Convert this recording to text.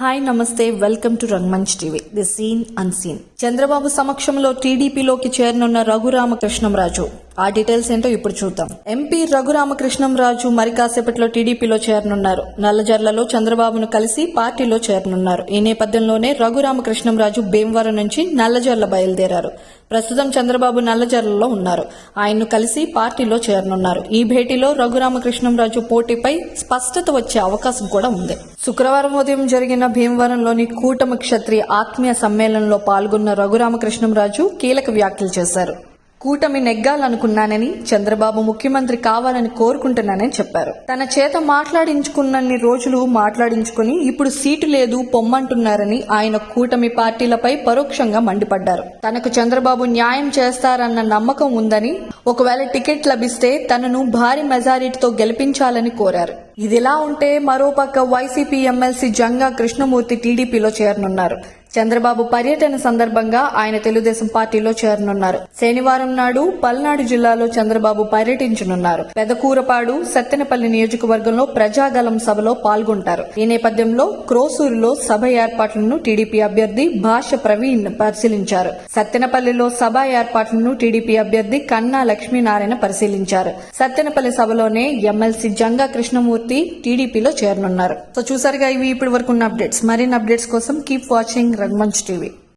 Hi నమస్తే, welcome to Rangmanch TV. The scene unseen. Chandrababu సమక్షంలో టీడీపీలోకి చేరనున్న రఘురామకృష్ణంరాజు. ఆ డీటెయిల్స్ ఏంటో ఇప్పుడు చూద్దాం. ఎంపీ రఘురామకృష్ణంరాజు మరి కాసేపట్లో టీడీపీలో చేరనున్నారు. నల్లజర్లలో చంద్రబాబును కలిసి పార్టీలో చేరనున్నారు. ఈ నేపథ్యంలోనే రఘురామకృష్ణంరాజు భీమవరం నుంచి నల్లజర్ల బయలుదేరారు. ప్రస్తుతం చంద్రబాబు నల్లజర్లలో ఉన్నారు. ఆయన్ను కలిసి పార్టీలో చేరనున్నారు. ఈ భేటీలో రఘురామకృష్ణంరాజు పోటీపై స్పష్టత వచ్చే అవకాశం కూడా ఉంది. శుక్రవారం ఉదయం జరిగిన భీమవరంలోని కూటమి క్షత్రియ ఆత్మీయ సమ్మేళనంలో పాల్గొన్న రఘురామకృష్ణంరాజు కీలక వ్యాఖ్యలు చేశారు. కూటమి నెగ్గాలనుకున్నానని, చంద్రబాబు ముఖ్యమంత్రి కావాలని కోరుకుంటున్నానని చెప్పారు. తన చేత మాట్లాడించుకున్నన్ని రోజులు మాట్లాడించుకుని ఇప్పుడు సీటు లేదు పొమ్మంటున్నారని ఆయన కూటమి పార్టీలపై పరోక్షంగా మండిపడ్డారు. తనకు చంద్రబాబు న్యాయం చేస్తారన్న నమ్మకం ఉందని, ఒకవేళ టికెట్ లభిస్తే తనను భారీ మెజారిటీతో గెలిపించాలని కోరారు. ఇదిలా ఉంటే మరోపక్క వైసీపీ ఎమ్మెల్సీ జంగా కృష్ణమూర్తి టీడీపీలో చేరనున్నారు. చంద్రబాబు పర్యటన సందర్భంగా ఆయన తెలుగుదేశం పార్టీలో చేరనున్నారు. శనివారం నాడు పల్నాడు జిల్లాలో చంద్రబాబు పర్యటించనున్నారు. పెదకూరపాడు, సత్తెనపల్లి నియోజకవర్గంలో ప్రజాగలం సభలో పాల్గొంటారు. ఈ నేపథ్యంలో క్రోసూరులో సభ ఏర్పాట్లను టీడీపీ అభ్యర్థి భాష ప్రవీణ్ పరిశీలించారు. సత్తెనపల్లిలో సభ ఏర్పాట్లను టీడీపీ అభ్యర్థి కన్నా లక్ష్మీనారాయణ పరిశీలించారు. సత్తెనపల్లి సభలోనే ఎమ్మెల్సీ జంగా కృష్ణమూర్తి టీడీపీలో చేరనున్నారు. సో చూసారుగా, ఇవి ఇప్పటి వరకు ఉన్న అప్డేట్స్. మరిన్ని అప్డేట్స్ కోసం కీప్ వాచింగ్ రంగమంచ్ టీవీ.